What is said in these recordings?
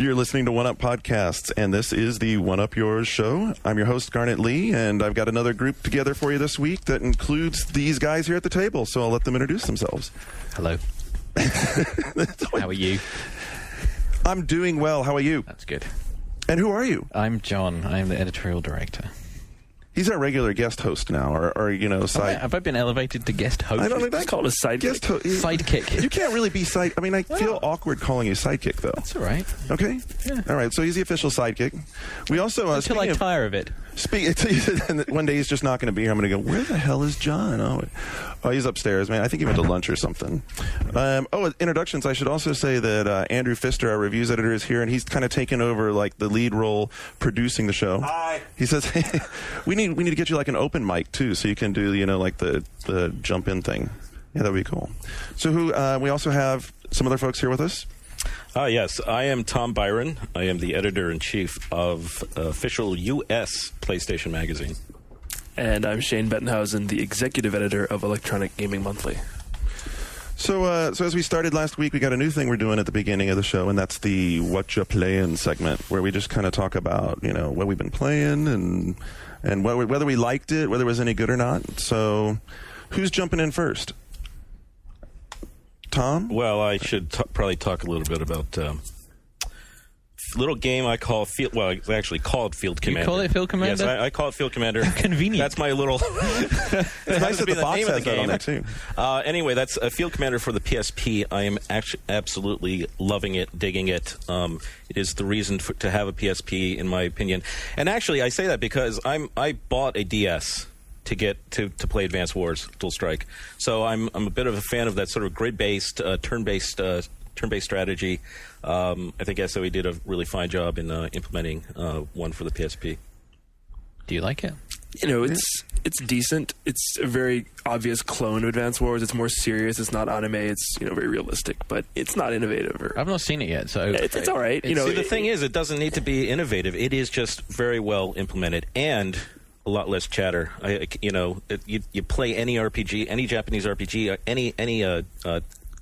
You're listening to One Up Podcasts, and this is the One Up Yours show. I'm your host, Garnet Lee, and I've got another group together for you this week that includes these guys here at the table, so I'll let them introduce themselves. Hello. How are you? I'm doing well. How are you? That's good. And who are you? I'm John. I'm the editorial director. He's our regular guest host now, or side. Have I been elevated to guest host? I don't think that's called a sidekick. Sidekick. You can't really be side. I mean, I feel awkward calling you sidekick, though. That's all right. Okay. Yeah. All right. So he's the official sidekick. We also until I tire of it. One day he's just not going to be here. I'm going to go, where the hell is John? Oh, he's upstairs, man. I think he went to lunch or something. Introductions. I should also say that Andrew Pfister, our reviews editor, is here, and he's kind of taken over like the lead role producing the show. Hi. He says, hey, we need to get you like an open mic too, so you can do like the jump in thing. Yeah, that would be cool. So we also have some other folks here with us. Yes, I am Tom Byron. I am the editor-in-chief of official U.S. PlayStation Magazine. And I'm Shane Bettenhausen, the executive editor of Electronic Gaming Monthly. So as we started last week, we got a new thing we're doing at the beginning of the show, and that's the What You Playin' segment, where we just kind of talk about, what we've been playing and whether we liked it, whether it was any good or not. So who's jumping in first? Tom? Well, I should probably talk a little bit about a little game I call Field. Well, it's actually called Field Commander. You call it Field Commander? Yes, I call it Field Commander. Convenient. That's my little. It's nice that the box has that on there too. Anyway, that's a Field Commander for the PSP. I am actually absolutely loving it, digging it. It is the reason to have a PSP, in my opinion. And actually, I say that because I bought a DS to get to play Advance Wars Dual Strike. So I'm a bit of a fan of that sort of grid-based, turn-based strategy. I think SOE did a really fine job in implementing one for the PSP. Do you like it? It's decent. It's a very obvious clone of Advance Wars. It's more serious. It's not anime. It's very realistic, but it's not innovative. I've not seen it yet, so it's all right. See, the thing is, it doesn't need to be innovative. It is just very well implemented and a lot less chatter. You play any RPG, any Japanese RPG, any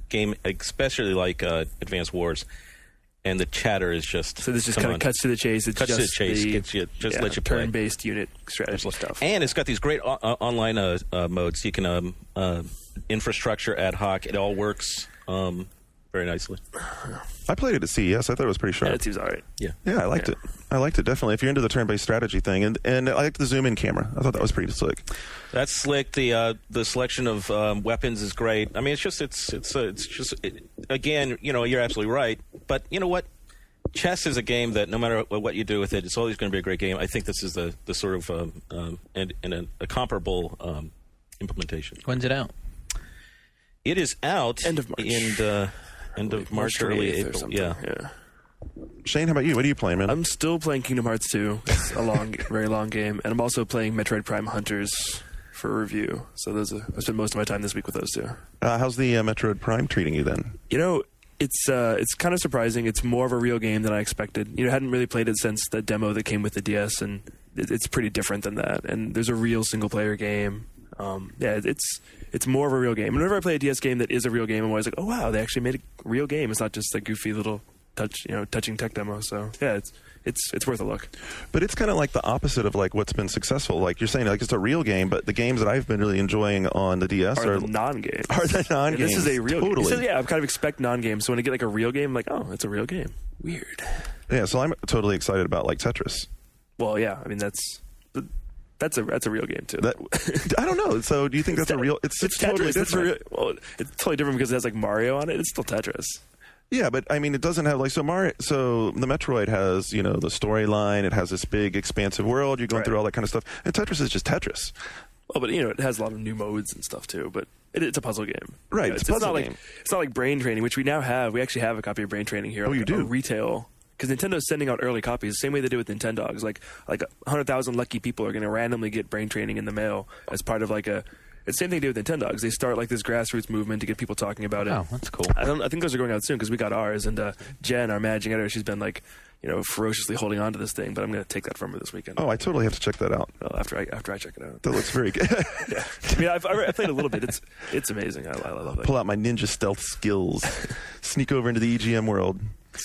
game, especially like Advance Wars, and the chatter is just. So this just kind of cuts to the chase. It's cuts just to the chase. Let you play turn-based unit strategy stuff. And it's got these great online modes. You can infrastructure ad hoc. It all works very nicely. I played it at CES. I thought it was pretty sharp. Yeah, it seems all right. Yeah, I liked it. I liked it, definitely. If you're into the turn-based strategy thing. And I liked the zoom-in camera. I thought that was pretty slick. That's slick. The selection of weapons is great. I mean, again, you're absolutely right. But you know what? Chess is a game that no matter what you do with it, it's always going to be a great game. I think this is the sort of a comparable implementation. When's it out? It is out end of March. End of March, early April. Yeah. Shane, how about you? What are you playing, man? I'm still playing Kingdom Hearts 2. It's a very long game. And I'm also playing Metroid Prime Hunters for review. So I spent most of my time this week with those two. How's the Metroid Prime treating you then? It's kind of surprising. It's more of a real game than I expected. I hadn't really played it since the demo that came with the DS, and it's pretty different than that. And there's a real single-player game. It's more of a real game. Whenever I play a DS game that is a real game, I'm always like, oh wow, they actually made a real game. It's not just a goofy little touching tech demo. So yeah, it's worth a look. But it's kind of like the opposite of like what's been successful. Like you're saying, like it's a real game, but the games that I've been really enjoying on the DS are the non-games. Are the non-games? This is a real totally. game. So, yeah, I kind of expect non-games. So when I get like a real game, I'm like, oh, it's a real game. Weird. Yeah, so I'm totally excited about like Tetris. Well, yeah, I mean that's a real game too. I don't know. So do you think that's a real? It's totally Tetris. different. It's totally different because it has like Mario on it. It's still Tetris. Yeah, but I mean, it doesn't have like so Mario. So the Metroid has the storyline. It has this big expansive world. You're going through all that kind of stuff. And Tetris is just Tetris. Well, but it has a lot of new modes and stuff too. But it's a puzzle game. Right. It's a puzzle game. It's not like Brain Training, which we now have. We actually have a copy of Brain Training here. Oh, you do? Retail. Because Nintendo's sending out early copies, the same way they do with Nintendogs. Like 100,000 lucky people are going to randomly get Brain Training in the mail as part of like a. It's the same thing they do with Nintendogs. They start like this grassroots movement to get people talking about it. Oh, that's cool. I think those are going out soon because we got ours. And Jen, our managing editor, she's been like, ferociously holding on to this thing. But I'm going to take that from her this weekend. Oh, I totally have to check that out. Well, after I check it out. That looks very good. Yeah, I mean, I played a little bit. It's amazing. I love it. Pull out my ninja stealth skills. Sneak over into the EGM world.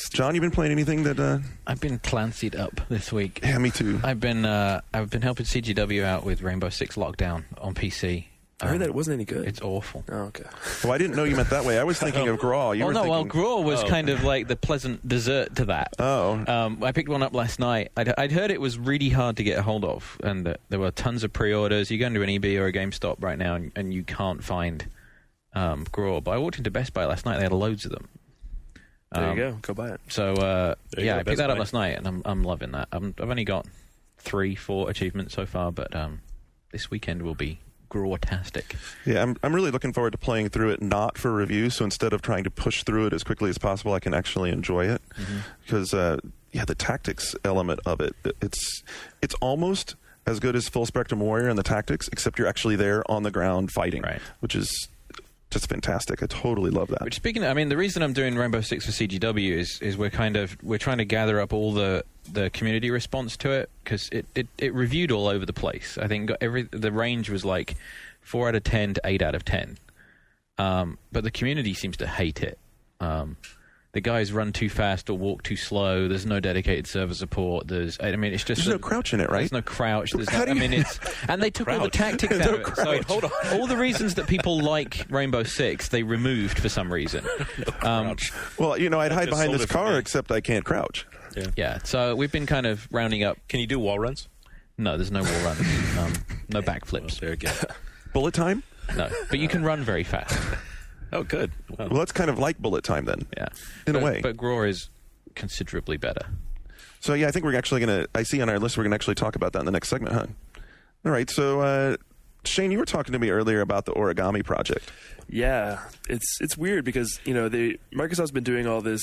John, you been playing anything that? I've been Clancy'd up this week. Yeah, me too. I've been helping CGW out with Rainbow Six Lockdown on PC. I heard that it wasn't any good. It's awful. Oh, okay. Well, I didn't know you meant that way. I was thinking of Graw. You were thinking... Graw was kind of like the pleasant dessert to that. Oh. I picked one up last night. I'd heard it was really hard to get a hold of, and that there were tons of pre-orders. You go into an EB or a GameStop right now, and you can't find Graw. But I walked into Best Buy last night. They had loads of them. There you go. Go buy it. So Yeah, I picked that up last night, and I'm loving that. I've only got 3-4 achievements so far, but this weekend will be Graw-tastic. Yeah, I'm really looking forward to playing through it, not for review. So instead of trying to push through it as quickly as possible, I can actually enjoy it. Because the tactics element of it, it's almost as good as Full Spectrum Warrior and the tactics, except you're actually there on the ground fighting, Right. which is just fantastic. I totally love that. Which, speaking of, I mean, the reason I'm doing Rainbow Six for CGW is we're trying to gather up all the community response to it, because it reviewed all over the place. I think the range was like 4 out of 10 to 8 out of 10. But the community seems to hate it. The guys run too fast or walk too slow. There's no dedicated server support. It's just There's no crouch in it, right? There's no crouch. How do you- And they took all the tactics out of it. So, Wait, hold on. all the reasons that people like Rainbow Six, they removed for some reason. Well, I'd hide just behind sold this it for car, me. except I can't crouch. Yeah, so we've been kind of rounding up. Can you do wall runs? No, there's no wall runs. No backflips. There you go. Bullet time? No, but you can run very fast. Oh, good. Wow. Well, that's kind of like bullet time then. Yeah, In a way. But Graw is considerably better. So, yeah, I think we're actually going to... I see on our list we're going to actually talk about that in the next segment, huh? All right, so, Shane, you were talking to me earlier about the Origami project. Yeah, it's weird because Microsoft's been doing all this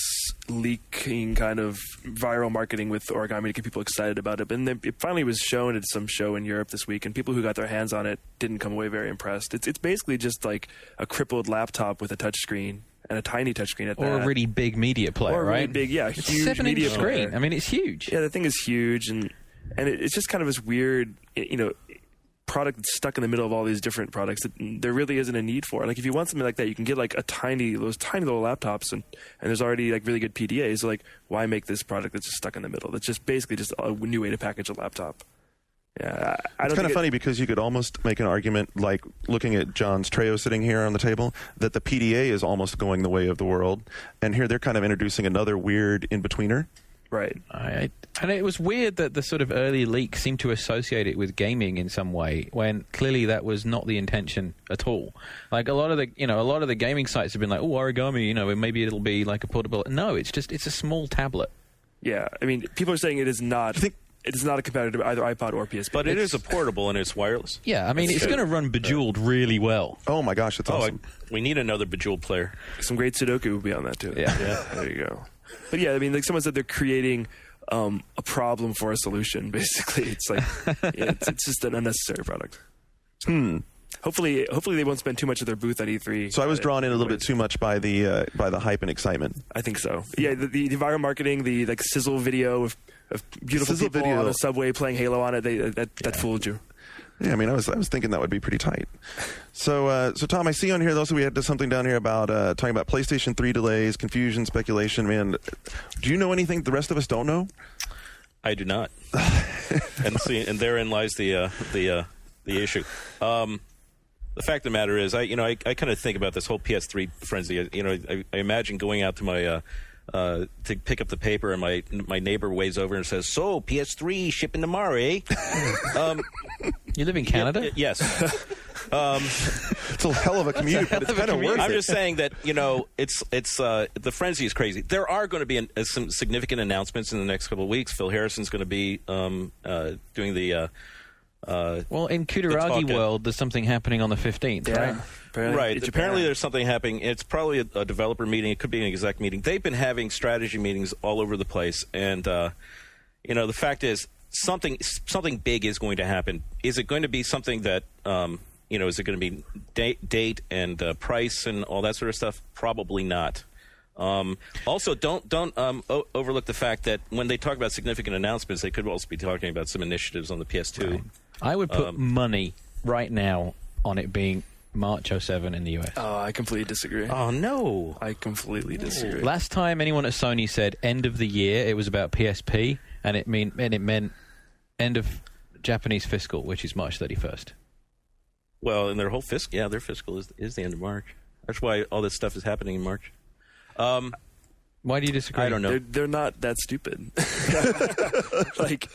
leaking kind of viral marketing with Origami to get people excited about it, and then it finally was shown at some show in Europe this week, and people who got their hands on it didn't come away very impressed. It's basically just like a crippled laptop with a touchscreen and a tiny touchscreen at that. Or a really big media player, Or a right? really big, yeah, it's huge 7-inch media screen. player. I mean, it's huge. Yeah, the thing is huge, and it's just kind of this weird, product that's stuck in the middle of all these different products that there really isn't a need for. Like, if you want something like that, you can get like those tiny little laptops, and there's already like really good PDAs. So, like, why make this product that's just stuck in the middle? That's just basically just a new way to package a laptop. Yeah, I It's don't kind of think funny because you could almost make an argument, like looking at John's Treo sitting here on the table, that the PDA is almost going the way of the world, and here they're kind of introducing another weird in-betweener. Right. And it was weird that the sort of early leak seemed to associate it with gaming in some way, when clearly that was not the intention at all. Like, a lot of the gaming sites have been like, oh, Origami, maybe it'll be like a portable. No, it's a small tablet. Yeah, I mean, people are saying it is not. It is not a competitor to either iPod or PSP. But it is a portable and it's wireless. Yeah, I mean, it's going to run Bejeweled really well. Oh my gosh, that's awesome. We need another Bejeweled player. Some great Sudoku would be on that too. Yeah. There you go. But yeah, I mean, like someone said, they're creating a problem for a solution. Basically, it's like it's just an unnecessary product. Hopefully they won't spend too much of their booth at E3. So I was drawn in a little bit too much by the hype and excitement. I think so. Yeah, the viral marketing, the like sizzle video of beautiful Sizzle people video. on a subway playing Halo on it. That fooled you. Yeah, I mean, I was thinking that would be pretty tight. So Tom, I see on here also we had something down here about talking about PlayStation 3 delays, confusion, speculation. Man, do you know anything the rest of us don't know? I do not. and therein lies the issue. The fact of the matter is, I kind of think about this whole PS3 frenzy. I imagine going out to my to pick up the paper, and my neighbor waves over and says, "So PS3 shipping tomorrow, eh?" You live in Canada? Yes. It's a hell of a commute, but it's kind of worth I'm it. just saying that it's the frenzy is crazy. There are going to be some significant announcements in the next couple of weeks. Phil Harrison's going to be doing the. Well, in Kutaragi world, there's something happening on the 15th, right? Apparently, Apparently, there's something happening. It's probably a developer meeting. It could be an exec meeting. They've been having strategy meetings all over the place, and the fact is, something big is going to happen. Is it going to be something that is it going to be date and price and all that sort of stuff? Probably not. Also, don't overlook the fact that when they talk about significant announcements, they could also be talking about some initiatives on the PS2. Right. I would put money right now on it being March 07 in the US. Oh, I completely disagree. Oh no! I completely disagree. Last time anyone at Sony said end of the year, it was about PSP, and it meant end of Japanese fiscal, which is March 31st. Well, and their whole fiscal, their fiscal is the end of March. That's why all this stuff is happening in March. Why do you disagree? I don't know. They're not that stupid. Like,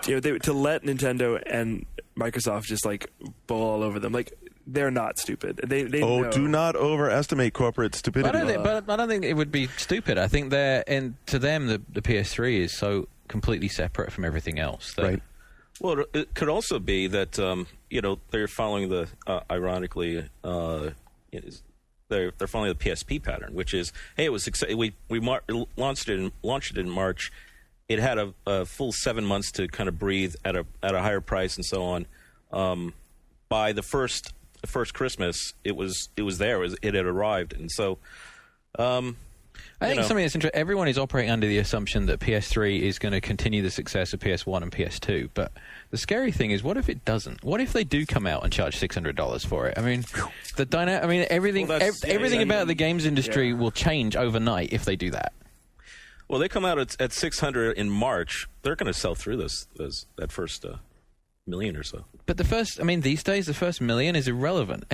to let Nintendo and Microsoft just like bowl all over them, like they're not stupid. They know. Do not overestimate corporate stupidity. But I don't think it would be stupid. I think to them the PS3 is so completely separate from everything else. Right. Well, it could also be that they're following the ironically they're following the PSP pattern, which is it was we launched it in March. It had a full 7 months to kind of breathe at a higher price and so on. By the first Christmas, it was there. It had arrived, and so. I think something that's interesting. Everyone is operating under the assumption that PS3 is going to continue the success of PS1 and PS2. But the scary thing is, what if it doesn't? What if they do come out and charge $600 for it? I mean, everything about the games industry will change overnight if they do that. Well, they come out at 600 in March. They're going to sell through that first million or so. But these days, the first million is irrelevant.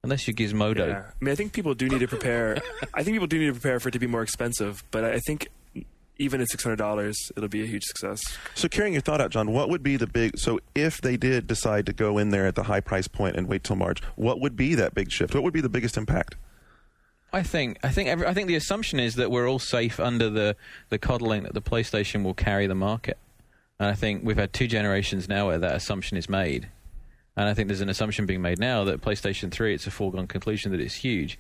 Unless you're Gizmodo. Yeah. I mean, I think people do need to prepare. I think people do need to prepare for it to be more expensive. But I think even at $600, it'll be a huge success. So carrying your thought out, John, what would be so if they did decide to go in there at the high price point and wait till March, what would be that big shift? What would be the biggest impact? I think the assumption is that we're all safe under the coddling that the PlayStation will carry the market. And I think we've had 2 generations now where that assumption is made. And I think there's an assumption being made now that PlayStation 3, it's a foregone conclusion that it's huge.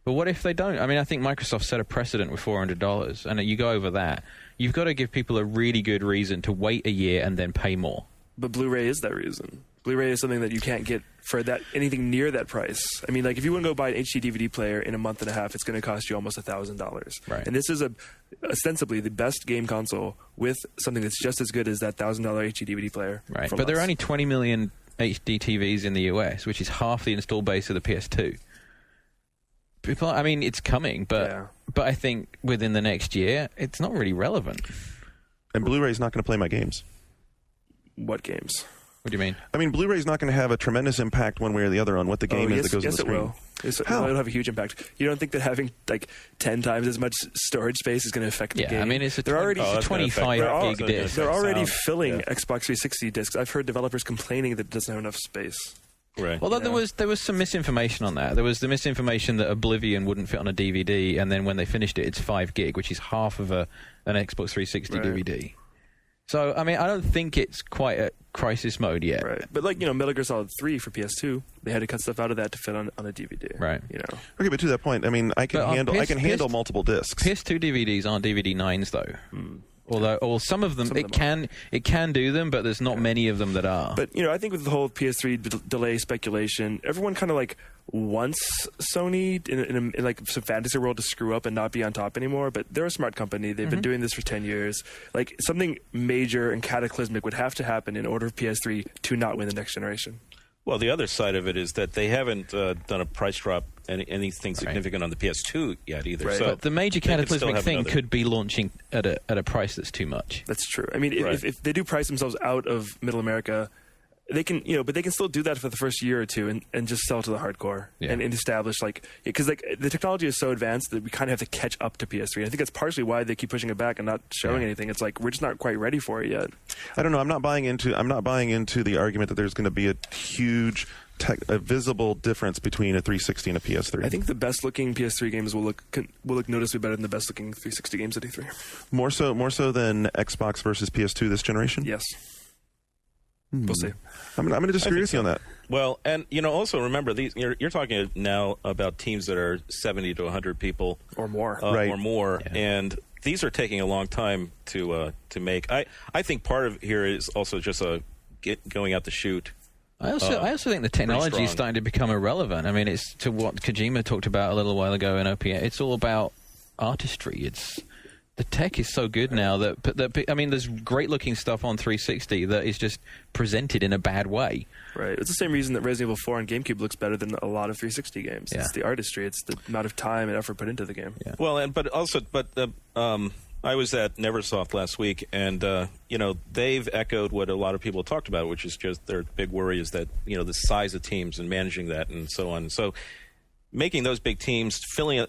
But what if they don't? I mean, I think Microsoft set a precedent with $400. And you go over that, you've got to give people a really good reason to wait a year and then pay more. But Blu-ray is that reason. Blu-ray is something that you can't get for anything near that price. I mean, like if you want to go buy an HD DVD player in a month and a half, it's going to cost you almost $1,000. Right. And this is ostensibly the best game console with something that's just as good as that $1,000 HD DVD player. Right. But there are only 20 million HD TVs in the US, which is half the install base of the PS2. It's coming, but I think within the next year, it's not really relevant. And Blu-ray's not going to play my games. What games? What do you mean? I mean, Blu-ray's not going to have a tremendous impact one way or the other on what the game is that goes on the screen. Yes, it will. How? It'll have a huge impact. You don't think that having like 10 times as much storage space is going to affect the game? Yeah, I mean, it's a 25 gig disc. They're already filling Xbox 360 discs. I've heard developers complaining that it doesn't have enough space. Right. Although there was some misinformation on that. There was the misinformation that Oblivion wouldn't fit on a DVD, and then when they finished it, it's 5 gig, which is half of an Xbox 360 DVD. So, I mean, I don't think it's quite at crisis mode yet. Right. But like, Metal Gear Solid 3 for PS2, they had to cut stuff out of that to fit on a DVD. Right. Okay, but to that point, I mean, I can handle multiple discs. PS2 DVDs aren't DVD 9s though. Or some of them, it can do them, but there's not many of them that are. But I think with the whole PS3 delay speculation, everyone kind of like wants Sony in like some fantasy world to screw up and not be on top anymore. But they're a smart company; they've been doing this for 10 years. Like something major and cataclysmic would have to happen in order for PS3 to not win the next generation. Well, the other side of it is that they haven't done a price drop, anything significant on the PS2 yet either. Right. So but the major cataclysmic thing could be launching at a price that's too much. That's true. I mean, if they do price themselves out of Middle America, they can, but they can still do that for the first year or two and just sell to the hardcore and establish because the technology is so advanced that we kind of have to catch up to PS3. And I think that's partially why they keep pushing it back and not showing anything. It's like we're just not quite ready for it yet. I don't know. I'm not buying into the argument that there's going to be a huge a visible difference between a 360 and a PS3. I think the best looking PS3 games will look noticeably better than the best looking 360 games at E3. More so than Xbox versus PS2 this generation? Yes. We'll see. I'm going to disagree with you on that. Well, and also remember these. You're talking now about teams that are 70 to 100 people or more, right? Or more, and these are taking a long time to make. I think part of here is also just going out the chute. I also think the technology is starting to become irrelevant. I mean, it's to what Kojima talked about a little while ago in OPM. It's all about artistry. It's the tech is so good now that I mean, there's great looking stuff on 360 that is just presented in a bad way. Right. It's the same reason that Resident Evil 4 on GameCube looks better than a lot of 360 games. Yeah. It's the artistry. It's the amount of time and effort put into the game. Yeah. Well, I was at Neversoft last week, and they've echoed what a lot of people talked about, which is just their big worry is that the size of teams and managing that and so on. So making those big teams, filling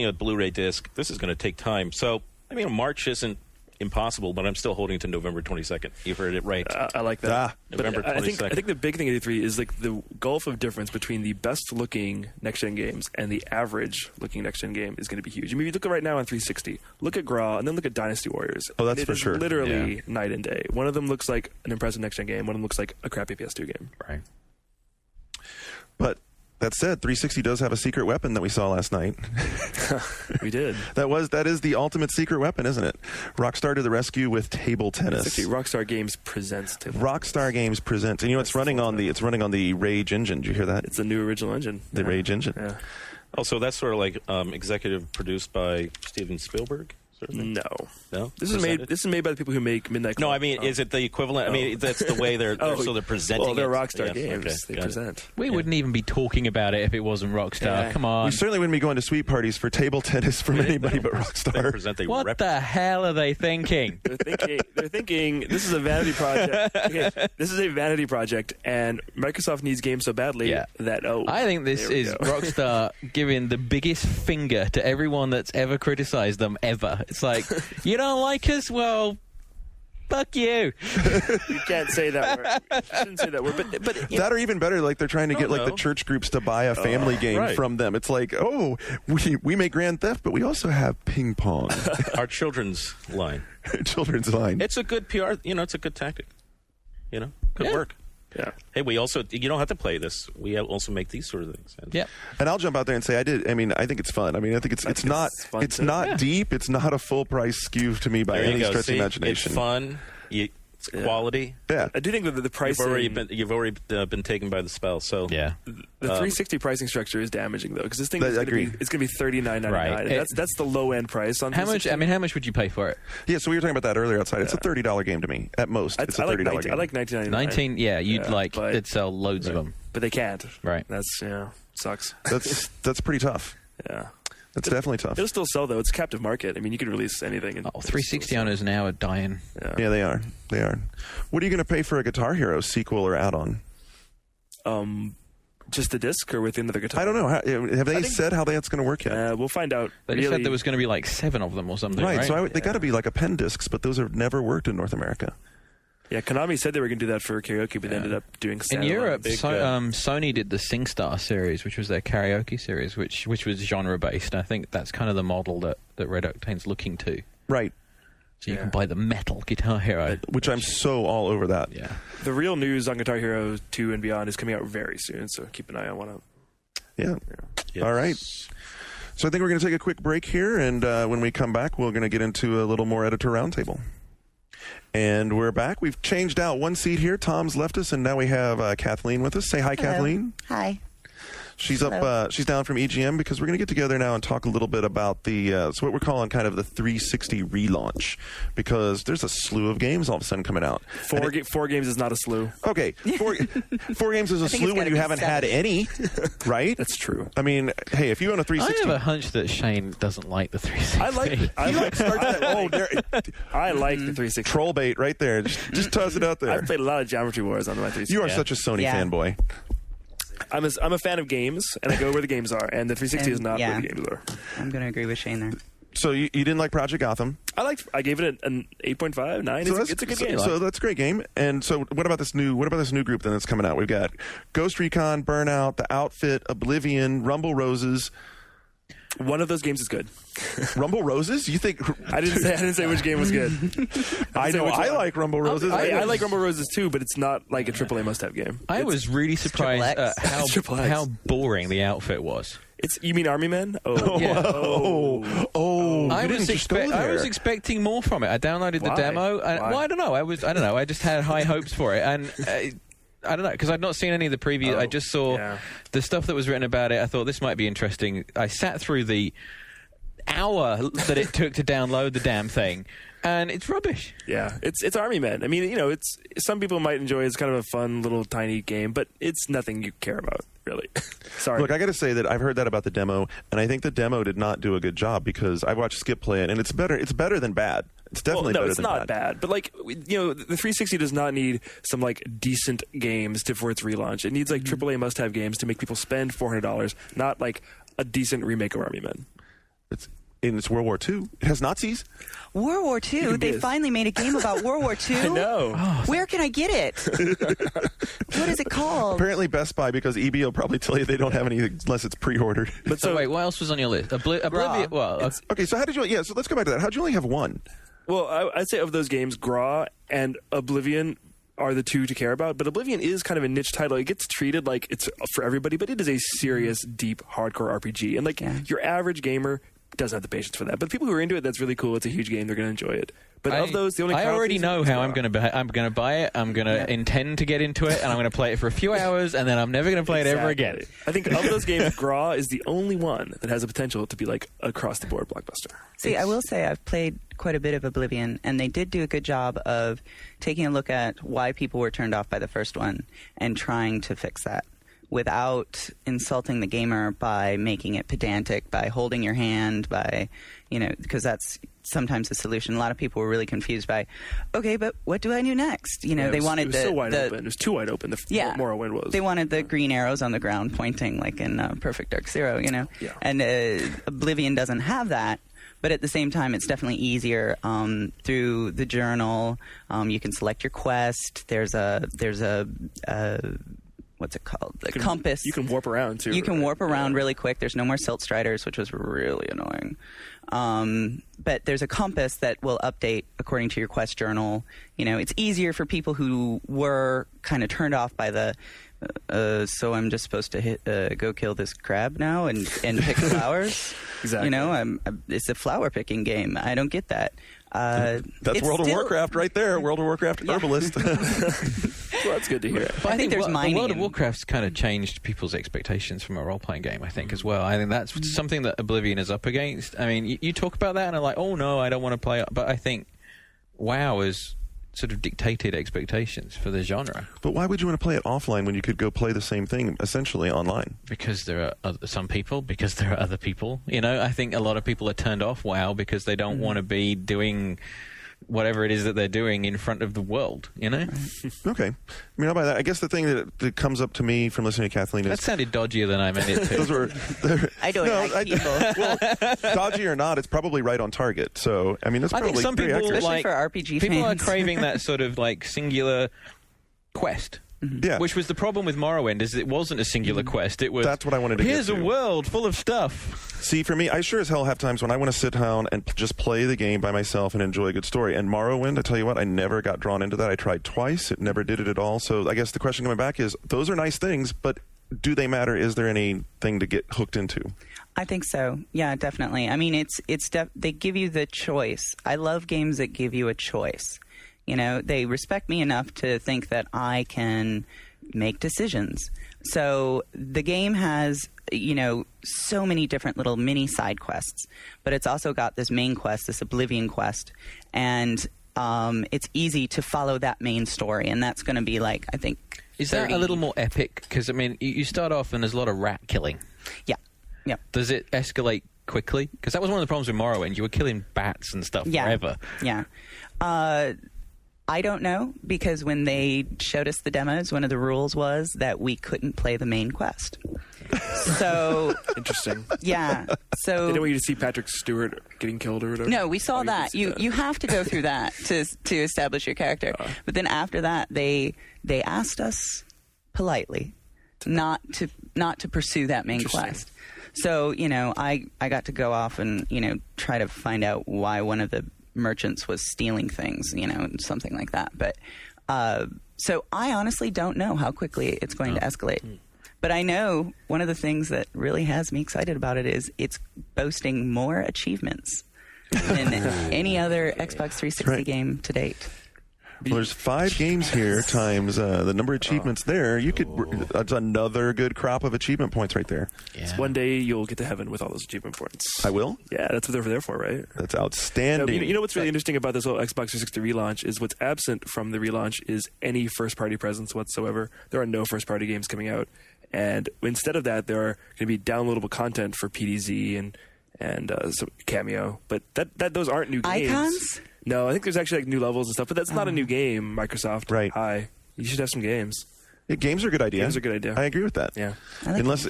a Blu-ray disc, this is going to take time. So I mean, March isn't impossible, but I'm still holding to November 22nd. You've heard it right. I like that. November 22nd. I think the big thing at E3 is like the gulf of difference between the best looking next gen games and the average looking next gen game is going to be huge. I mean, if you look at right now on 360, look at Gra, and then look at Dynasty Warriors. Oh, that's it for is sure. Literally night and day. One of them looks like an impressive next gen game. One of them looks like a crappy PS2 game. Right. But that said, 360 does have a secret weapon that we saw last night. We did. That is the ultimate secret weapon, isn't it? Rockstar to the rescue with table tennis. It's actually Rockstar Games presents table. Rockstar Games presents, and it's running on the Rage engine. Did you hear that? It's a new original engine. The Rage engine. Yeah. Also, that's sort of like executive produced by Steven Spielberg. Sort of thing? No. This is made by the people who make Midnight Club. No, I mean, is it the equivalent? I mean, that's the way they're presenting. Well, they're it. Rockstar Yeah, Games. okay, They got it. present. We wouldn't even be talking about it if it wasn't Rockstar. Yeah. Come on. We certainly wouldn't be going to sweet parties for table tennis from anybody but They Rockstar. present. They What rep- the hell are they thinking? They're thinking this is a vanity project. Okay, this is a vanity project, and Microsoft needs games so badly that I think this there we is go. Rockstar giving the biggest finger to everyone that's ever criticized them ever. It's like, you don't like us? Well, fuck you. You can't say that word. You shouldn't say that word. But That or even better, like they're trying to get like the no. church groups to buy a family game right. from them. It's like, oh, we make Grand Theft, but we also have ping pong, our children's line. children's line. It's a good PR. It's a good tactic. Could Yeah. work. yeah. Hey, you don't have to play this. We also make these sort of things. And Yep. And I'll jump out there and say I think it's fun. I mean, I think it's not fun it's too. not deep. It's not a full price skew to me by there any you go. stretch of See? imagination. It's fun. It's quality. Yeah. I do think that the pricing, You've already been taken by the spell. So Yeah. the 360 pricing structure is damaging though, because this thing I is agree. going to be $39.99. Right. And that's the low end price on How much? 360. I mean, how much would you pay for it? Yeah, so we were talking about that earlier outside. It's a $30 game to me at most. It's a I like $30 game. I like $19.99. 19. Yeah, you'd but- they'd sell loads of them. but they can't. Right. That's sucks. That's pretty tough. Yeah. That's definitely tough. It'll still sell though. It's a captive market. I mean, you can release anything. And Oh, 360 owners now are dying. Yeah, they are. They are. What are you going to pay for a Guitar Hero sequel or add-on? Just the disc or within the guitar? I don't know. Have they said how that's going to work yet? We'll find out. They just said there was going to be like 7 of them or something. Right. Right. So they got to be like append discs, but those have never worked in North America. Yeah, Konami said they were going to do that for karaoke, but they ended up doing in standalone. Europe, big, Sony did the SingStar series, which was their karaoke series, which was genre based. I think that's kind of the model that Red Octane's looking to. Right. So you can buy the metal Guitar Hero. Which I'm so all over that. Yeah. The real news on Guitar Hero 2 and beyond is coming out very soon, so keep an eye on one. Yeah. Yes. All right. So I think we're going to take a quick break here, and when we come back, we're going to get into a little more editor roundtable. And we're back. We've changed out one seat here. Tom's left us, and now we have Kathleen with us. Say hi, Hello. Kathleen. Hi. She's Hello. up. She's down from EGM because we're going to get together now and talk a little bit about the so what we're calling kind of the 360 relaunch, because there's a slew of games all of a sudden coming out. Four games is not a slew. Okay, four games is a think slew it's when gotta you be haven't had 7. any, right? That's true. I mean, hey, if you own a I 360, have a hunch that Shane doesn't like the 360. I like oh, I like the 360. troll bait right there. Just toss it out there. I've played a lot of Geometry Wars on my 360. You are Yeah. such a Sony Yeah. fanboy. I'm a fan of games, and I go where the games are, and the 360 is not Yeah. where the games are. I'm going to agree with Shane there. So you didn't like Project Gotham? I gave it an 8.5, 9. So It's a good game. So that's a great game. And so what about this new group then that's coming out? We've got Ghost Recon, Burnout, The Outfit, Oblivion, Rumble Roses. One of those games is good. Rumble Roses? You think? I didn't say which game was good. I know. which I one. like Rumble Roses. I like Rumble Roses too, but it's not like a AAA must-have game. I was really surprised Triple X. at Triple X. how boring the outfit was. You mean Army Men? Oh, Yeah. Oh, I you was, didn't just go I there. was expecting more from it. I downloaded the Why? demo. And, Why? well, I don't know. I don't know. I just had high hopes for it, and I don't know because I'd not seen any of the previews. I just saw yeah. the stuff that was written about it. I thought this might be interesting. I sat through the hour that it took to download the damn thing, and it's rubbish. Yeah, it's Army Men. I mean, it's some people might enjoy it as kind of a fun little tiny game, but it's nothing you care about, really. Sorry. Look, I got to say that I've heard that about the demo, and I think the demo did not do a good job because I watched Skip play it, and it's better. It's better than bad. It's definitely better than bad. No, it's not bad. But the 360 does not need some decent games for its relaunch. It needs AAA must-have games to make people spend $400, not a decent remake of Army Men. It's World War II. It has Nazis. World War II? They finally made a game about World War II? I know. Where can I get it? What is it called? Apparently Best Buy, because EB will probably tell you they don't have anything unless it's pre-ordered. But so wait, what else was on your list? Oblivion. Well, okay, so how did you? Yeah, so let's go back to that. How did you only have one? Well, I'd say of those games, Gra and Oblivion are the two to care about, but Oblivion is kind of a niche title. It gets treated like it's for everybody, but it is a serious, deep, hardcore RPG. And your average gamer doesn't have the patience for that. But people who are into it, that's really cool. It's a huge game. They're going to enjoy it. But of those, the only I already know how I'm going to buy it. I'm going to intend to get into it, and I'm going to play it for a few hours, and then I'm never going to play it ever again. I think of those games, Gra is the only one that has the potential to be across the board blockbuster. See, I will say I've played quite a bit of Oblivion, and they did do a good job of taking a look at why people were turned off by the first one and trying to fix that without insulting the gamer by making it pedantic, by holding your hand, by, because that's sometimes the solution. A lot of people were really confused by, okay, but what do I do next? They wanted it was so wide open. It was too wide open. Morrowind was. They wanted the green arrows on the ground pointing like in Perfect Dark Zero, Yeah. And Oblivion doesn't have that. But at the same time, it's definitely easier through the journal. You can select your quest. There's a what's it called? The compass. You can warp around too. You can warp around really quick. There's no more silt striders, which was really annoying. But there's a compass that will update according to your quest journal. It's easier for people who were kind of turned off by the. So I'm just supposed to go kill this crab now and pick flowers. Exactly. It's a flower picking game. I don't get that. That's World of Warcraft right there. World of Warcraft herbalist. Well, that's good to hear. But I think there's mining. World of Warcraft's kind of changed people's expectations from a role-playing game, I think, as well. I think that's something that Oblivion is up against. I mean, you talk about that and I'm like, oh no, I don't want to play it. But I think WoW is sort of dictated expectations for the genre. But why would you want to play it offline when you could go play the same thing essentially online? Because there are some people, because there are other people. I think a lot of people are turned off WoW because they don't want to be doing whatever it is that they're doing in front of the world, Okay. I mean, I'll buy that. I guess the thing that comes up to me from listening to Kathleen is... That sounded dodgier than I meant it to. I don't like people. Well, dodgy or not, it's probably right on target. So, I mean, that's probably I think some people, accurate. Especially for RPG people fans. are craving that sort of singular quest. Yeah. Which was the problem with Morrowind, is it wasn't a singular quest. It was, that's what I wanted to get here's to. a world full of stuff. See, for me, I sure as hell have times when I want to sit down and just play the game by myself and enjoy a good story. And Morrowind, I tell you what, I never got drawn into that. I tried twice. It never did it at all. So I guess the question coming back is, those are nice things, but do they matter? Is there anything to get hooked into? I think so. Yeah, definitely. I mean, they give you the choice. I love games that give you a choice. They respect me enough to think that I can make decisions. So the game has, so many different little mini side quests, but it's also got this main quest, this Oblivion quest, and it's easy to follow that main story, and that's going to be I think, Is that a little more epic? Because, I mean, you start off and there's a lot of rat killing. Yeah. Yeah. Does it escalate quickly? Because that was one of the problems with Morrowind. You were killing bats and stuff forever. Yeah. I don't know, because when they showed us the demos, one of the rules was that we couldn't play the main quest. So interesting. Yeah. So they didn't want you to see Patrick Stewart getting killed or whatever. No, we saw that. You have to go through that to establish your character. But then after that, they asked us politely not to pursue that main quest. So I got to go off and try to find out why one of the merchants was stealing things, something like that. But so I honestly don't know how quickly it's going to escalate. But I know one of the things that really has me excited about it is it's boasting more achievements than any other Xbox 360 game to date. Well, there's 5 games here times the number of achievements there. You could. That's another good crop of achievement points right there. Yeah. One day you'll get to heaven with all those achievement points. I will. Yeah, that's what they're there for, right? That's outstanding. You know what's really interesting about this whole Xbox 360 relaunch is what's absent from the relaunch is any first-party presence whatsoever. There are no first-party games coming out, and instead of that, there are going to be downloadable content for PDZ and some Cameo. But that those aren't new games. Icons? No, I think there's actually like new levels and stuff, but that's not a new game. Microsoft, Right. Hi, you should have some games. Yeah, games are a good idea. Games are a good idea. I agree with that. Yeah. Unless,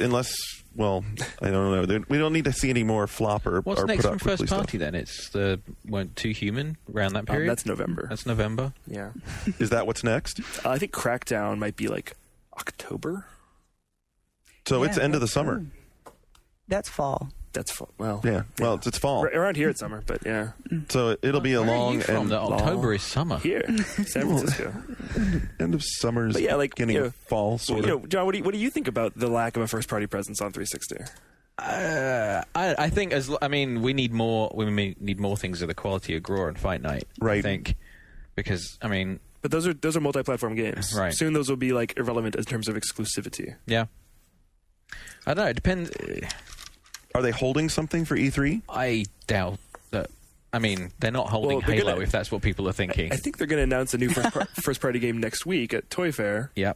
well, I don't know. We don't need to see any more flop or What's or next put from out first quickly party then? It's the Too Human around that period. That's November. That's November. Yeah. stuff. Is that what's next? I think Crackdown might be like October. So it's Yeah, end of the that's summer. true. That's fall. That's well. Yeah. Well, it's fall. Around here it's summer, but yeah. So it'll be a Where are long you from? and That October is summer. Here, San Francisco. end of summer's But yeah, like, beginning you know, of fall, Well, sort of. John, what do you think about the lack of a first-party presence on 360? I think we need more. We may need more things of the quality of Graw and Fight Night. Right. I think because But those are multi-platform games. Right. Soon those will be like irrelevant in terms of exclusivity. yeah. I don't know. It depends. Are they holding something for E3? I doubt that. I mean, they're not holding Well, they're Halo gonna- if that's what people are thinking. I think they're going to announce a new first-party game next week at Toy Fair, Yeah.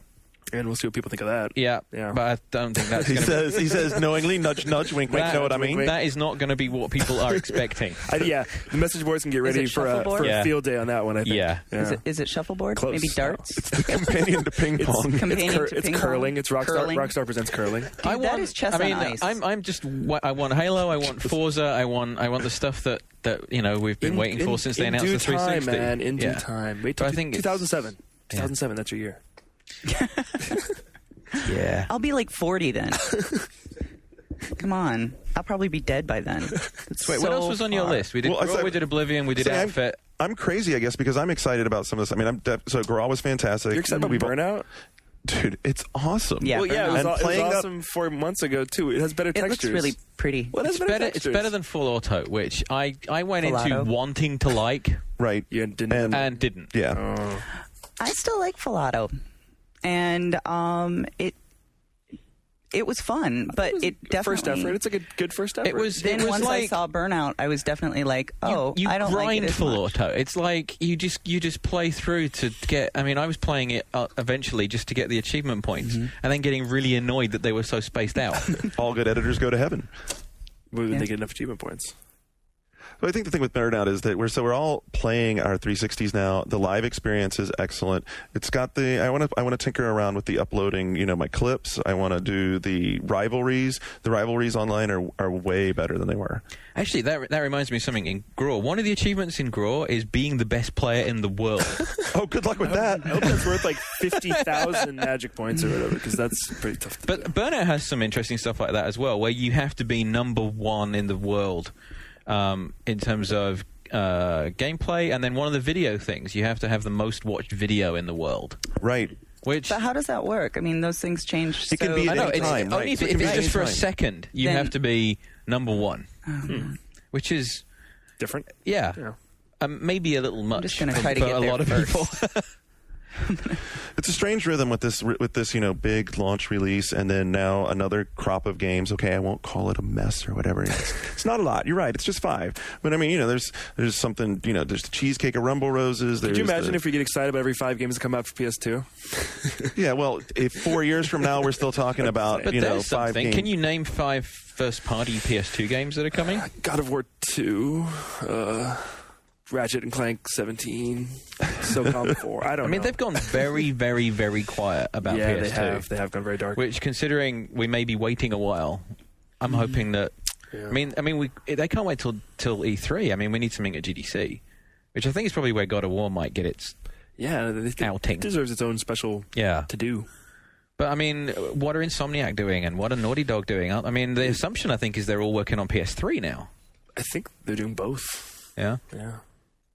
and we'll see what people think of that. Yeah. Yeah. But I don't think that's He going to says. He says knowingly, nudge, nudge, wink, wink. That- Know what I mean? wink, That is not going to be what people are expecting. Yeah, the message boards can get ready it for shuffleboard? a Yeah. field day on that one, I think. Yeah. Is it shuffleboard? Close. Maybe darts? The companion to ping pong. Companion to It's ping pong? curling. It's Rockstar. Curling? Rockstar presents curling. Dude, that is chess I mean, on ice. I'm just. I want Halo. I want Forza. I want the stuff that we've been waiting for since they announced due the 360. time, man. In due Yeah. time. Wait But till I think it's- 2007. Yeah. 2007. That's your year. Yeah. I'll be like 40 then. Come on. I'll probably be dead by then. Wait, what else was on your list? We did. Well, I Graw, said- we did Oblivion. We did See, Outfit. I'm crazy, I guess, because I'm excited about some of this. I mean, so Graw was fantastic. You're excited about Burnout? Dude, it's awesome. Yeah. Well, yeah, it was, And it was playing that- awesome 4 months ago too. It has better It looks textures. really pretty. Well, it has It's better. It's textures. better than Full Auto, which I went into Full Auto? wanting to like Right. You didn't. and didn't. Yeah. I still like Filato. And it was fun, but it definitely... First effort. It's like a good first effort. It was. Then it was once like, I saw Burnout, I was definitely like, oh, you I don't like grind it as Full much. Auto. It's like you just play through to get. I mean, I was playing it eventually just to get the achievement points, and then getting really annoyed that they were so spaced out. All good editors go to heaven. When Yeah. they get enough achievement points. So I think the thing with Burnout is that we're all playing our 360s now. The live experience is excellent. It's got I want to tinker around with the uploading, my clips. I want to do the rivalries. The rivalries online are way better than they were. Actually, that reminds me of something in Graw. One of the achievements in Graw is being the best player in the world. Oh, good luck with that. I hope that's worth like 50,000 magic points or whatever, because that's pretty tough to But do. Burnout has some interesting stuff like that as well, where you have to be number one in the world in terms of gameplay, and then one of the video things, you have to have the most watched video in the world. Right. Which But how does that work? I mean, those things change It can be I at know any it's time, only right? if, So it if can be it's at just any for a time. second, you Then- have to be number one, which is Different. yeah, Yeah. maybe a little much just gonna try to for get a there lot of first. people. It's a strange rhythm with this big launch release, and then now another crop of games. Okay, I won't call it a mess or whatever. It's not a lot. You're right. It's just 5. But I mean, there's something. There's the Cheesecake of Rumble Roses. Could you imagine if we get excited about every 5 games that come out for PS2? Yeah. Well, if 4 years from now we're still talking about But there's 5 something. games. Can you name 5 first-party PS2 games that are coming? God of War 2, Ratchet and Clank 17, SOCOM 4. I don't know. I mean, they've gone very, very, very quiet about yeah, PS2. they have gone very dark. Which, considering we may be waiting a while, I'm hoping that. Yeah. I mean, they can't wait till E3. I mean, we need something at GDC, which I think is probably where God of War might get its. Yeah, outing. It deserves its own special Yeah. to do. But I mean, what are Insomniac doing, and what are Naughty Dog doing? I mean, the assumption I think is they're all working on PS3 now. I think they're doing both. Yeah. Yeah.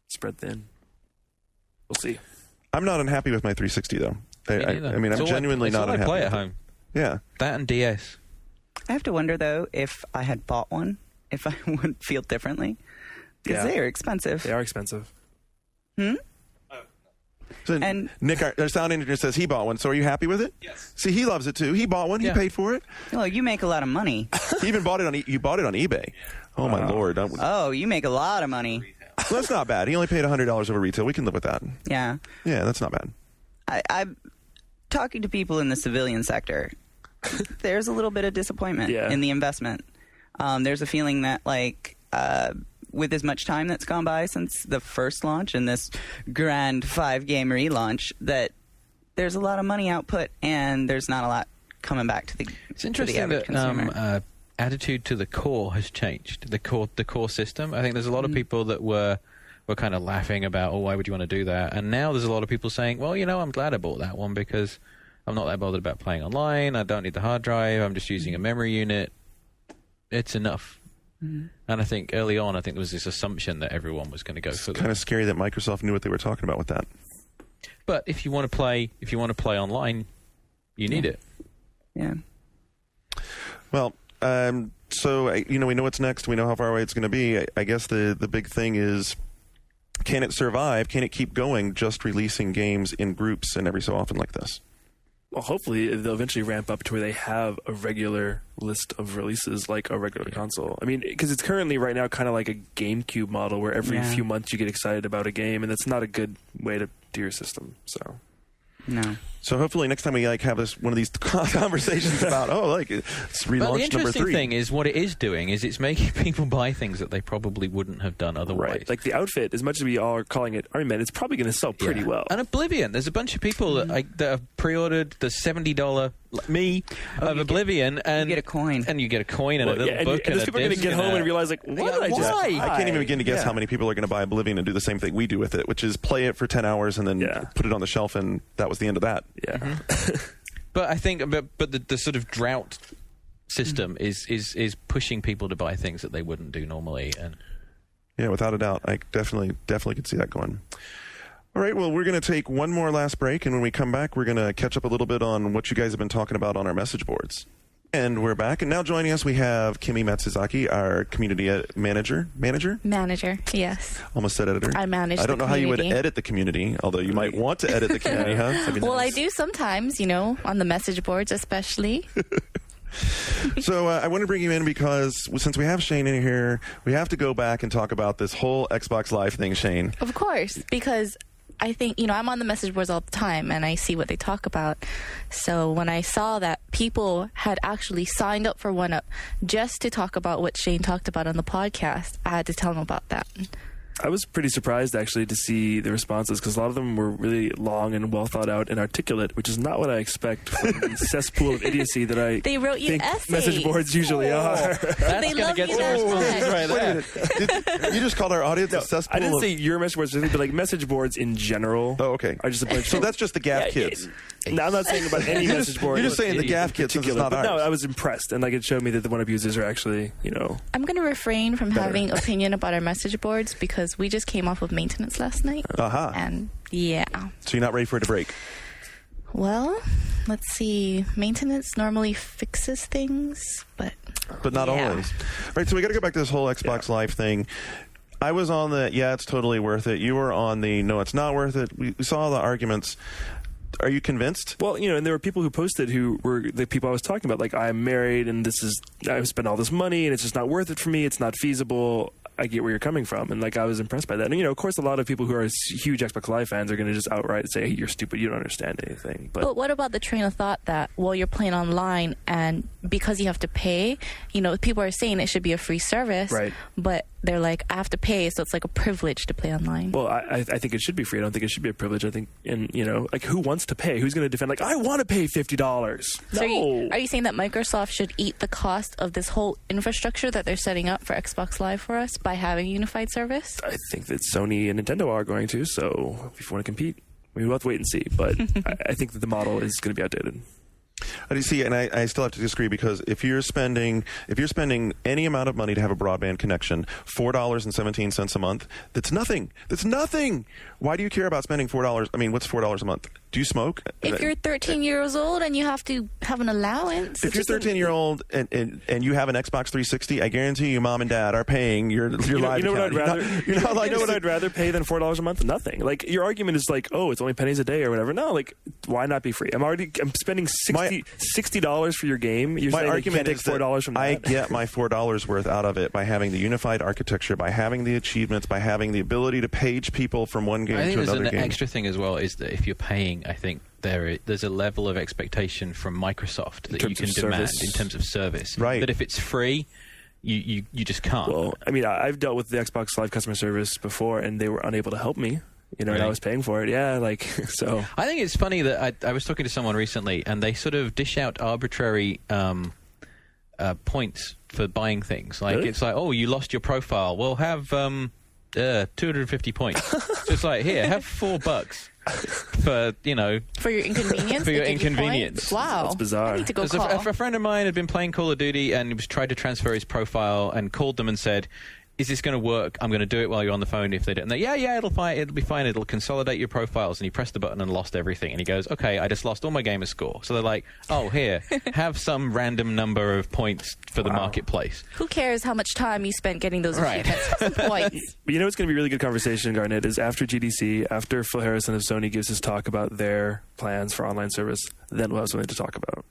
Spread thin. We'll see. I'm not unhappy with my 360 though. Me neither. I mean, It's I'm all genuinely it's not all unhappy. I play at with it. home. Yeah. That and DS. I have to wonder, though, if I had bought one, if I would feel differently. Because Yeah. they are expensive. They are expensive. So And- Nick, our sound engineer, says he bought one. So are you happy with it? Yes. See, he loves it too. He bought one. Yeah. He paid for it. Well, you make a lot of money. He even bought it on. You bought it on eBay. Oh my lord! Oh, you make a lot of money. Well, that's not bad. He only paid $100 over retail. We can live with that. Yeah. Yeah, that's not bad. I'm talking to people in the civilian sector. There's a little bit of disappointment Yeah. in the investment. There's a feeling that, like, with as much time that's gone by since the first launch and this grand 5-game relaunch, that there's a lot of money output and there's not a lot coming back to the It's to the interesting average consumer. that attitude to the core has changed. The core system. I think there's a lot of people that were kind of laughing about, oh, why would you want to do that? And now there's a lot of people saying, well, I'm glad I bought that one because I'm not that bothered about playing online. I don't need the hard drive. I'm just using a memory unit. It's enough. And I think early on, there was this assumption that everyone was going to go for Kind of scary that Microsoft knew what they were talking about with that. But if you want to play online, you need it. Yeah. Well, so we know what's next. We know how far away it's going to be. I guess the big thing is, can it survive? Can it keep going? Just releasing games in groups and every so often like this. Well, hopefully they'll eventually ramp up to where they have a regular list of releases like a regular console. I mean, because it's currently right now kind of like a GameCube model where every few months you get excited about a game, and that's not a good way to do your system. So. No. So hopefully next time we have one of these conversations about it's relaunch But the number interesting 3. thing is what it is doing is it's making people buy things that they probably wouldn't have done otherwise. Right. Like the outfit, as much as we all are calling it Army Men, it's probably going to sell pretty Yeah. well. And Oblivion, there's a bunch of people that have pre-ordered the $70 of Oblivion, and you get a coin. and you get a coin and a little and book. those and people are going to get home and realize, like, what did I just why? buy? I can't even begin to guess Yeah. how many people are going to buy Oblivion and do the same thing we do with it, which is play it for 10 hours and then put it on the shelf, and that was the end of that. Yeah. But I think, but the sort of drought system is pushing people to buy things that they wouldn't do normally, and Yeah, without a doubt. I definitely could see that going. All right, well, we're going to take one more last break, and when we come back, we're going to catch up a little bit on what you guys have been talking about on our message boards. And we're back, and now joining us, we have Kimi Matsuzaki, our community manager? Manager, yes. Almost said editor. I manage I don't the know how you would community. edit the community, although you might want to edit the community, huh? That'd be Well, I nice. do sometimes, on the message boards especially. So I want to bring you in because since we have Shane in here, we have to go back and talk about this whole Xbox Live thing, Shane. Of course, because I think, I'm on the message boards all the time and I see what they talk about. So when I saw that people had actually signed up for OneUp just to talk about what Shane talked about on the podcast, I had to tell them about that. I was pretty surprised, actually, to see the responses, because a lot of them were really long and well thought out and articulate, which is not what I expect from the cesspool of idiocy that I They wrote you think essays. message boards usually are. that's They going to love get you some that responses much. right Wait a there. minute. You just called our audience a cesspool I didn't of... say your message boards, but like message boards in general. Oh, okay. Are just a bunch So of... that's just the GAF kids. No, I'm not saying about any message board. You're just saying the GAF kids since it's particular, not but ours. no, I was impressed, and it showed me that the OneUp users are actually, I'm going to refrain from having opinion about our message boards because we just came off of maintenance last night. Aha. And yeah. So you're not ready for it to break? Well, let's see. Maintenance normally fixes things, but But not yeah. always. Right, so we got to go back to this whole Xbox Live thing. I was on the, it's totally worth it. You were on the, no, it's not worth it. We saw the arguments. Are you convinced? well, and there were people who posted who were the people I was talking about. Like, I'm married, and I've spent all this money, and it's just not worth it for me. It's not feasible. I get where you're coming from, and I was impressed by that. And of course, a lot of people who are huge Xbox Live fans are going to just outright say, "Hey, you're stupid. You don't understand anything." But what about the train of thought that, you're playing online and because you have to pay, people are saying it should be a free service, Right. but they're like, I have to pay, so it's like a privilege to play online. Well, I think it should be free. I don't think it should be a privilege. I think, and who wants to pay? Who's going to defend? I want to pay $50. So No. are you saying that Microsoft should eat the cost of this whole infrastructure that they're setting up for Xbox Live for us by having a unified service? I think that Sony and Nintendo are going to. So if you want to compete, we'll have to wait and see. But I think that the model is going to be outdated. You see, and I still have to disagree, because if you're spending any amount of money to have a broadband connection, $4.17 a month, that's nothing. That's nothing. Why do you care about spending $4? I mean, what's $4 a month? Do you smoke? If you're 13 years old and you have to have an allowance. If you're 13-year-old and you have an Xbox 360, I guarantee you, mom and dad are paying your live. You know what I'd rather? You're not like, you know what I'd rather pay than $4 a month? Nothing. Like, your argument is like, oh, it's only pennies a day or whatever. No, like, why not be free? I'm spending $60 for your game. You're my saying argument you can't take $4 from that. I get my $4 worth out of it by having the unified architecture, by having the achievements, by having the ability to page people from one game I think to there's another an game. extra thing as well, is that if you're paying, I think there's a level of expectation from Microsoft that you can demand in terms of service. Right. That if it's free, you just can't. Well, I mean, I've dealt with the Xbox Live customer service before, and they were unable to help me. You know, and I Really? was paying for it. Yeah, like, so. I think it's funny that I was talking to someone recently, and they sort of dish out arbitrary points for buying things. Like, Really? it's like, oh, you lost your profile. Well, have 250 points. So it's like, here, have $4 for, you know, For your inconvenience? For your they give you inconvenience. points? Wow. That's bizarre. I need to go Because call. a friend of mine had been playing Call of Duty and he was tried to transfer his profile and called them and said, is this going to work? I'm going to do it while you're on the phone. If they don't, and they, yeah, it'll be fine. It'll consolidate your profiles. And he pressed the button and lost everything. And he goes, okay, I just lost all my gamer score. So they're like, oh, here, have some random number of points for the marketplace. Who cares how much time you spent getting those Right. achievements? Have some points. But you know what's going to be a really good conversation, Garnet, is after GDC, after Phil Harrison of Sony gives his talk about their plans for online service, then we'll have something to talk about.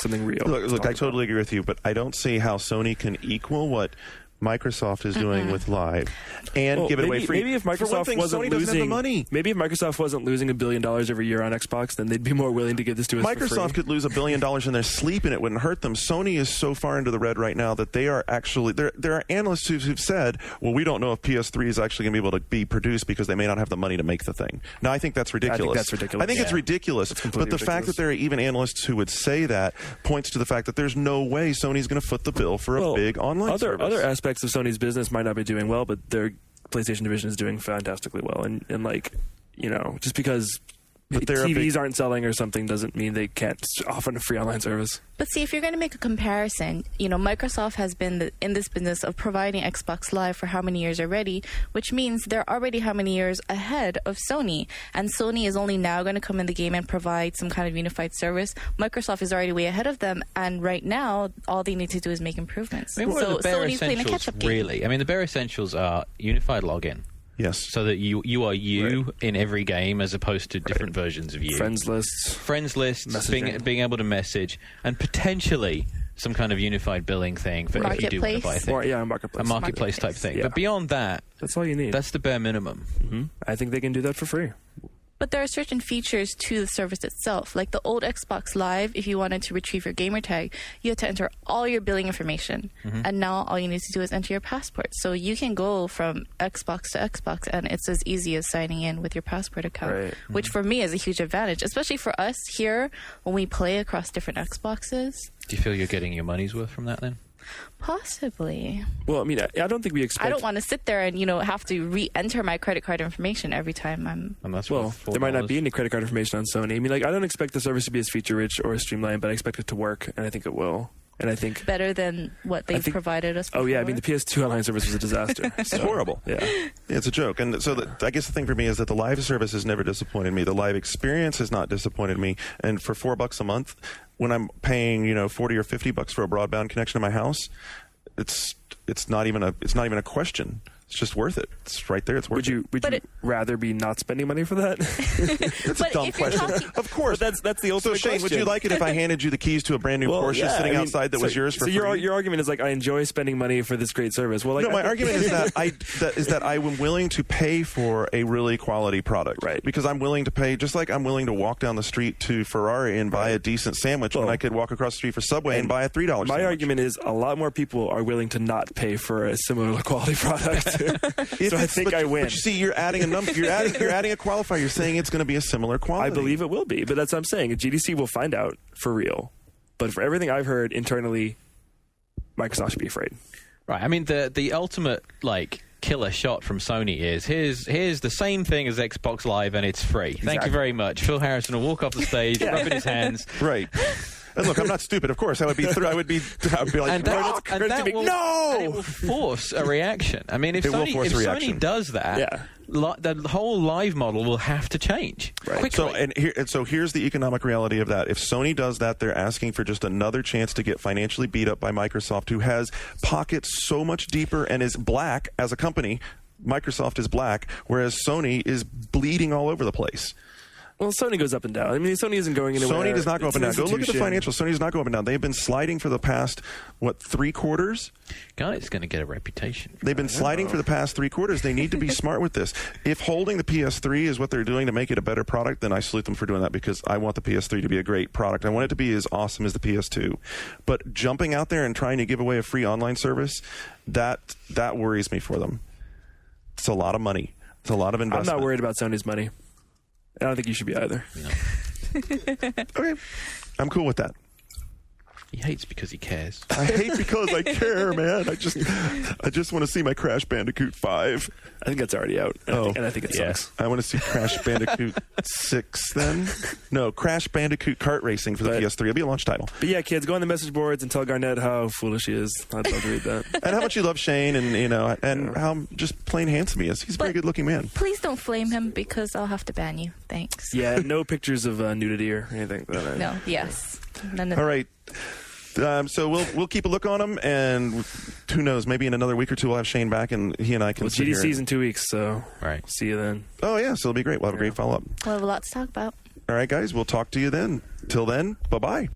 Something real. Look, I totally agree with you, but I don't see how Sony can equal what Microsoft is doing with Live and give it away free. Maybe if For one Microsoft thing, wasn't Sony doesn't have the losing money. maybe if Microsoft wasn't losing $1 billion every year on Xbox, then they'd be more willing to give this to us for Microsoft free. could lose $1 billion in their sleep and it wouldn't hurt them. Sony is so far into the red right now that they are actually there are analysts who've said, well, we don't know if PS3 is actually going to be able to be produced because they may not have the money to make the thing. Now, I think that's ridiculous. that's ridiculous. I think it's Yeah. ridiculous. completely But the fact ridiculous. that there are even analysts who would say that points to the fact that there's no way Sony's going to foot the bill for a big online service. Other aspects of Sony's business might not be doing well, but their PlayStation division is doing fantastically well. And like, you know, just because But they're a TVs big- aren't selling or something doesn't mean they can't offer a free online service. But see, if you're going to make a comparison, you know, Microsoft has been in this business of providing Xbox Live for how many years already, which means they're already how many years ahead of Sony. And Sony is only now going to come in the game and provide some kind of unified service. Microsoft is already way ahead of them. And right now, all they need to do is make improvements. I mean, what are So the bare Sony's playing a essentials, catch-up game. really? I mean, the bare essentials are unified login. Yes. So that you are you in every game as opposed to different versions of you. Friends lists. Friends lists, Messaging. being able to message, and potentially some kind you unified billing thing for if you do want to buy Marketplace. things. Or, yeah, a marketplace. A marketplace type thing. Yeah. But beyond that, That's all you need. that's the bare minimum. I think they can do that for free. But there are certain features to the service itself. Like the old Xbox Live, if you wanted to retrieve your gamer tag, you had to enter all your billing information. And now all you need to do is enter your passport. So you can go from Xbox to Xbox, and it's as easy as signing in with your passport account, Right. which for me is a huge advantage, especially for us here when we play across different Xboxes. Do you feel you're getting your money's worth from that then? Possibly. Well, I mean, I don't think we expect... I don't want to sit there and, you know, have to re-enter my credit card information every time I'm... And that's Well, worth $4. there might not be any credit card information on Sony. I mean, like, I don't expect the service to be as feature-rich or as streamlined, but I expect it to work, and I think it will. And I think... better than what they've think- provided us before. Oh, yeah, I mean, the PS2 online service was a disaster. It's horrible. Yeah. It's a joke. And so I guess the thing for me is that the live service has never disappointed me. The live experience has not disappointed me. And for $4 a month, when I'm paying, you know, $40 or $50 for a broadband connection to my house, it's not even a question. It's just worth it. It's right there. It's worth it. Would But you it- rather be not spending money for that? It's a But dumb if you're question. talking- Of course. But that's the So ultimate Shane, would question. you like it if I handed you the keys to a brand new Porsche yeah, sitting I mean, outside that was yours for so free? your argument is like, I enjoy spending money for this great service. Well, like, No, my I think- argument is that I am willing to pay for a really quality product. Right. Because I'm willing to pay, just like I'm willing to walk down the street to Ferrari and buy a decent sandwich when Well, I could walk across the street for Subway and buy a $3 My sandwich. argument is a lot more people are willing to not pay for a similar quality product. If so I it's- think I win. But you see, you're adding a number. You're adding a qualifier. You're saying it's going to be a similar quality. I believe it will be, but that's what I'm saying. GDC will find out for real. But for everything I've heard internally, Microsoft should be afraid. Right. I mean, the ultimate like killer shot from Sony is here's the same thing as Xbox Live and it's free. Thank you very much. Phil Harrison will walk off the stage, rubbing his hands. Right. And look, I'm not stupid. Of course, I would be like, and that will force a reaction. I mean, if Sony does that, the whole live model will have to change quickly. So here's the economic reality of that. If Sony does that, they're asking for just another chance to get financially beat up by Microsoft, who has pockets so much deeper and is black as a company. Microsoft is black, whereas Sony is bleeding all over the place. Well, Sony goes up and down. I mean, Sony isn't going anywhere. Sony does not go up and down. Go look at the financials. Sony does not go up and down. They've been sliding for the past, 3 quarters? Guys, going to get a reputation. They've been sliding for the past 3 quarters. They need to be smart with this. If holding the PS3 is what they're doing to make it a better product, then I salute them for doing that, because I want the PS3 to be a great product. I want it to be as awesome as the PS2. But jumping out there and trying to give away a free online service, that worries me for them. It's a lot of money. It's a lot of investment. I'm not worried about Sony's money. I don't think you should be either. No. Okay. I'm cool with that. He hates because he cares. I hate because I care, man. I just want to see my Crash Bandicoot 5. I think that's already out. And I think it sucks. I want to see Crash Bandicoot 6 then. No, Crash Bandicoot Kart Racing for the PS3. It'll be a launch title. But yeah, kids, go on the message boards and tell Garnett how foolish he is. I'd love to read that. And how much you love Shane, and how just plain handsome he is. He's a very good-looking man. Please don't flame him, because I'll have to ban you. Thanks. Yeah, no pictures of nudity or anything. No, yes. None of All right. So we'll keep a look on him, and who knows? Maybe in another week or two we'll have Shane back, and he and I can. Well, GDC's in 2 weeks, so see you then. Oh yeah, so it'll be great. We'll have a great follow up. We'll have a lot to talk about. All right, guys. We'll talk to you then. Till then, bye bye.